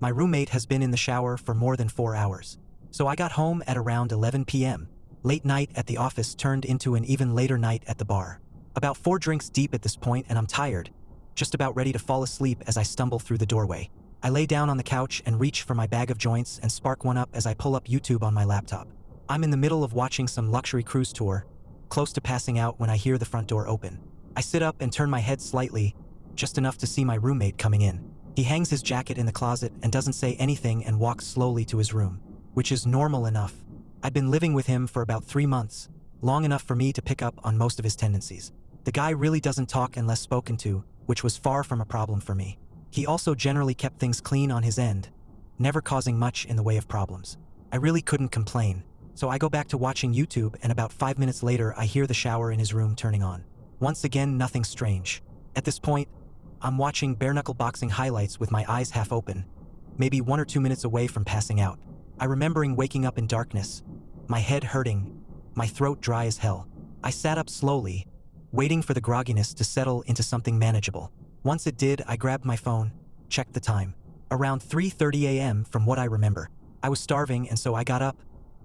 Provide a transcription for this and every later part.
My roommate has been in the shower for more than 4 hours. So I got home at around 11 p.m. Late night at the office turned into an even later night at the bar. About 4 drinks deep at this point and I'm tired, just about ready to fall asleep as I stumble through the doorway. I lay down on the couch and reach for my bag of joints and spark one up as I pull up YouTube on my laptop. I'm in the middle of watching some luxury cruise tour, close to passing out when I hear the front door open. I sit up and turn my head slightly, just enough to see my roommate coming in. He hangs his jacket in the closet and doesn't say anything and walks slowly to his room, which is normal enough. I'd been living with him for about 3 months, long enough for me to pick up on most of his tendencies. The guy really doesn't talk unless spoken to, which was far from a problem for me. He also generally kept things clean on his end, never causing much in the way of problems. I really couldn't complain, so I go back to watching YouTube and about 5 minutes later I hear the shower in his room turning on. Once again, nothing strange. At this point, I'm watching bare-knuckle boxing highlights with my eyes half open, maybe 1 or 2 minutes away from passing out. I remembering waking up in darkness, my head hurting, my throat dry as hell. I sat up slowly, waiting for the grogginess to settle into something manageable. Once it did, I grabbed my phone, checked the time. Around 3:30 a.m. from what I remember. I was starving and so I got up,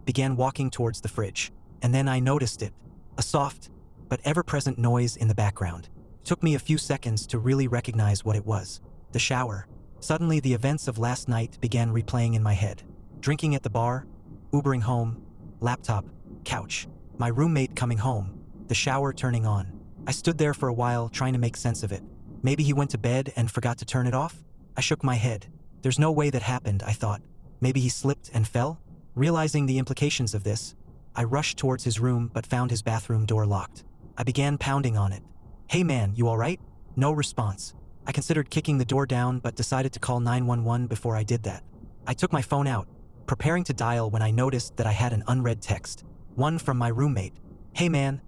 began walking towards the fridge. And then I noticed it, a soft, but ever-present noise in the background. It took me a few seconds to really recognize what it was. The shower. Suddenly the events of last night began replaying in my head. Drinking at the bar, Ubering home, laptop, couch, my roommate coming home, the shower turning on. I stood there for a while trying to make sense of it. Maybe he went to bed and forgot to turn it off? I shook my head. There's no way that happened, I thought. Maybe he slipped and fell? Realizing the implications of this, I rushed towards his room but found his bathroom door locked. I began pounding on it. "Hey man, you alright?" No response. I considered kicking the door down but decided to call 911 before I did that. I took my phone out, preparing to dial when I noticed that I had an unread text. One from my roommate. "Hey man,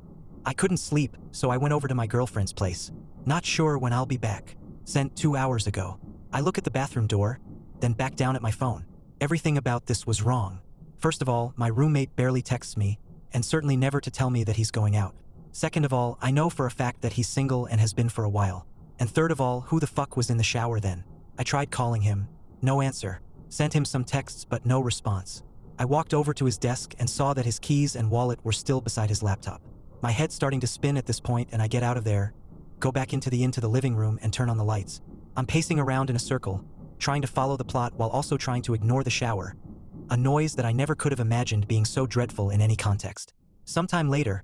I couldn't sleep, so I went over to my girlfriend's place. Not sure when I'll be back. Sent 2 hours ago." I look at the bathroom door, then back down at my phone. Everything about this was wrong. First of all, my roommate barely texts me, and certainly never to tell me that he's going out. Second of all, I know for a fact that he's single and has been for a while. And third of all, who the fuck was in the shower then? I tried calling him. No answer. Sent him some texts but no response. I walked over to his desk and saw that his keys and wallet were still beside his laptop. My head's starting to spin at this point and I get out of there, go back into the living room and turn on the lights. I'm pacing around in a circle, trying to follow the plot while also trying to ignore the shower. A noise that I never could have imagined being so dreadful in any context. Sometime later,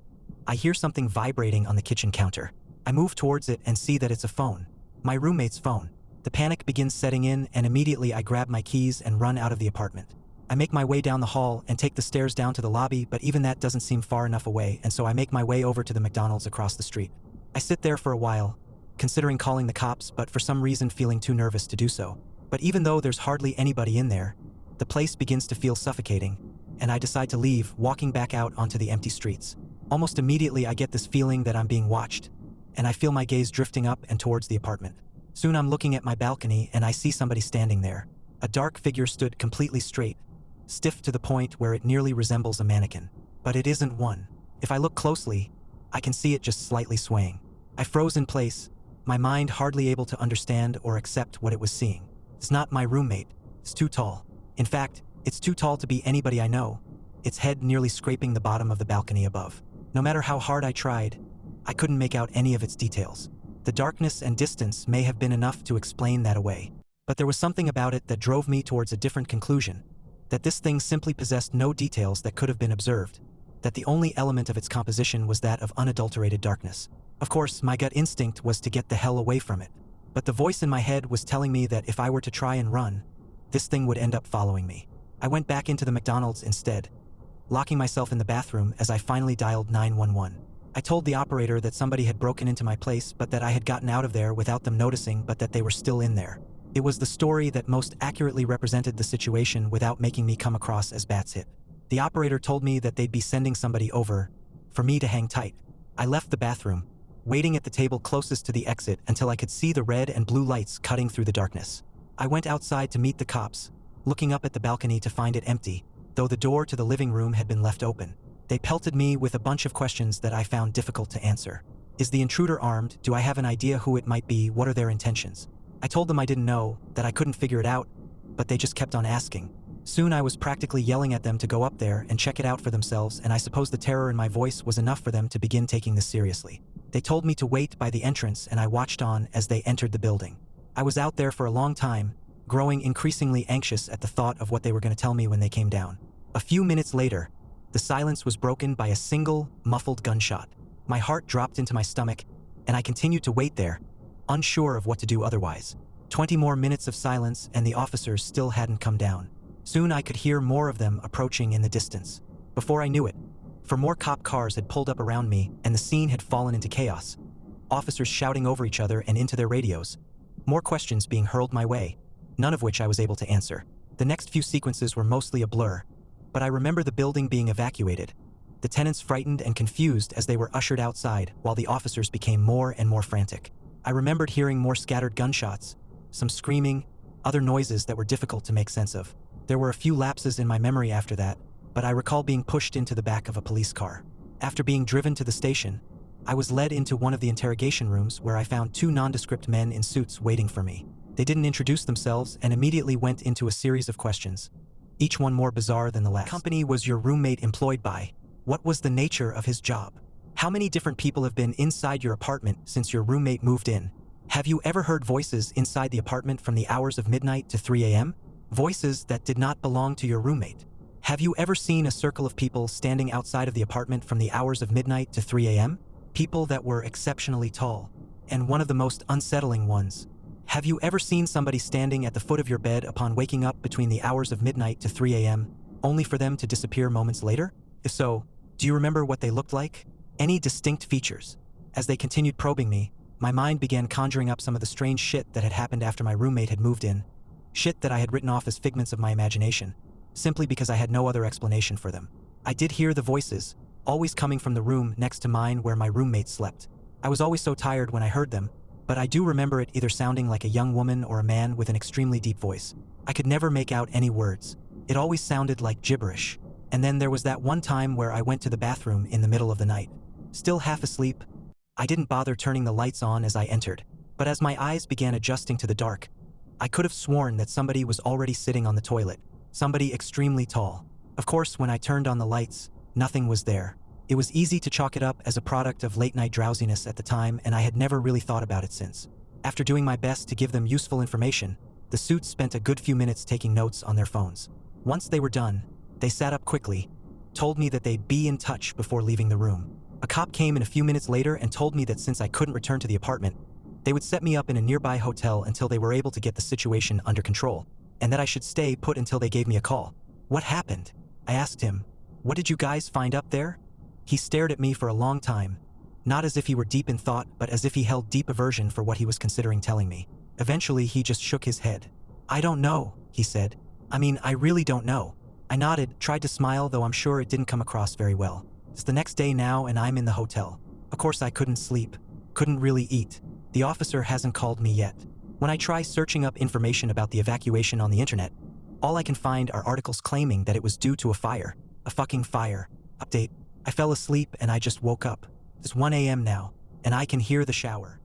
I hear something vibrating on the kitchen counter. I move towards it and see that it's a phone. My roommate's phone. The panic begins setting in and immediately I grab my keys and run out of the apartment. I make my way down the hall and take the stairs down to the lobby, but even that doesn't seem far enough away, and so I make my way over to the McDonald's across the street. I sit there for a while, considering calling the cops, but for some reason feeling too nervous to do so. But even though there's hardly anybody in there, the place begins to feel suffocating, and I decide to leave, walking back out onto the empty streets. Almost immediately I get this feeling that I'm being watched, and I feel my gaze drifting up and towards the apartment. Soon I'm looking at my balcony and I see somebody standing there. A dark figure stood completely straight, stiff to the point where it nearly resembles a mannequin. But it isn't one. If I look closely, I can see it just slightly swaying. I froze in place, my mind hardly able to understand or accept what it was seeing. It's not my roommate. It's too tall. In fact, it's too tall to be anybody I know, its head nearly scraping the bottom of the balcony above. No matter how hard I tried, I couldn't make out any of its details. The darkness and distance may have been enough to explain that away. But there was something about it that drove me towards a different conclusion. That this thing simply possessed no details that could have been observed. That the only element of its composition was that of unadulterated darkness. Of course, my gut instinct was to get the hell away from it. But the voice in my head was telling me that if I were to try and run, this thing would end up following me. I went back into the McDonald's instead, locking myself in the bathroom as I finally dialed 911. I told the operator that somebody had broken into my place but that I had gotten out of there without them noticing, but that they were still in there. It was the story that most accurately represented the situation without making me come across as Batshit. The operator told me that they'd be sending somebody over for me to hang tight. I left the bathroom, waiting at the table closest to the exit until I could see the red and blue lights cutting through the darkness. I went outside to meet the cops, looking up at the balcony to find it empty, though the door to the living room had been left open. They pelted me with a bunch of questions that I found difficult to answer. Is the intruder armed? Do I have an idea who it might be? What are their intentions? I told them I didn't know, that I couldn't figure it out, but they just kept on asking. Soon I was practically yelling at them to go up there and check it out for themselves, and I suppose the terror in my voice was enough for them to begin taking this seriously. They told me to wait by the entrance, and I watched on as they entered the building. I was out there for a long time, growing increasingly anxious at the thought of what they were going to tell me when they came down. A few minutes later, the silence was broken by a single, muffled gunshot. My heart dropped into my stomach, and I continued to wait there, unsure of what to do otherwise. 20 more minutes of silence, and the officers still hadn't come down. Soon I could hear more of them approaching in the distance. Before I knew it, 4 more cop cars had pulled up around me, and the scene had fallen into chaos. Officers shouting over each other and into their radios. More questions being hurled my way, none of which I was able to answer. The next few sequences were mostly a blur, but I remember the building being evacuated, the tenants frightened and confused as they were ushered outside, while the officers became more and more frantic. I remembered hearing more scattered gunshots, some screaming, other noises that were difficult to make sense of. There were a few lapses in my memory after that, but I recall being pushed into the back of a police car. After being driven to the station, I was led into one of the interrogation rooms where I found 2 nondescript men in suits waiting for me. They didn't introduce themselves and immediately went into a series of questions, each one more bizarre than the last. What company was your roommate employed by? What was the nature of his job? How many different people have been inside your apartment since your roommate moved in? Have you ever heard voices inside the apartment from the hours of midnight to 3 a.m.? Voices that did not belong to your roommate? Have you ever seen a circle of people standing outside of the apartment from the hours of midnight to 3 a.m.? People that were exceptionally tall. And one of the most unsettling ones. Have you ever seen somebody standing at the foot of your bed upon waking up between the hours of midnight to 3 a.m., only for them to disappear moments later? If so, do you remember what they looked like? Any distinct features? As they continued probing me, my mind began conjuring up some of the strange shit that had happened after my roommate had moved in. Shit that I had written off as figments of my imagination, simply because I had no other explanation for them. I did hear the voices, always coming from the room next to mine where my roommate slept. I was always so tired when I heard them, but I do remember it either sounding like a young woman or a man with an extremely deep voice. I could never make out any words. It always sounded like gibberish. And then there was that one time where I went to the bathroom in the middle of the night. Still half asleep, I didn't bother turning the lights on as I entered, but as my eyes began adjusting to the dark, I could have sworn that somebody was already sitting on the toilet, somebody extremely tall. Of course, when I turned on the lights, nothing was there. It was easy to chalk it up as a product of late-night drowsiness at the time, and I had never really thought about it since. After doing my best to give them useful information, the suits spent a good few minutes taking notes on their phones. Once they were done, they sat up quickly, told me that they'd be in touch before leaving the room. A cop came in a few minutes later and told me that since I couldn't return to the apartment, they would set me up in a nearby hotel until they were able to get the situation under control, and that I should stay put until they gave me a call. What happened? I asked him. What did you guys find up there? He stared at me for a long time, not as if he were deep in thought, but as if he held deep aversion for what he was considering telling me. Eventually, he just shook his head. I don't know, he said. I mean, I really don't know. I nodded, tried to smile, though I'm sure it didn't come across very well. It's the next day now, and I'm in the hotel. Of course, I couldn't sleep, couldn't really eat. The officer hasn't called me yet. When I try searching up information about the evacuation on the internet, all I can find are articles claiming that it was due to a fire. A fucking fire. Update. I fell asleep and I just woke up. It's 1 a.m. now, and I can hear the shower.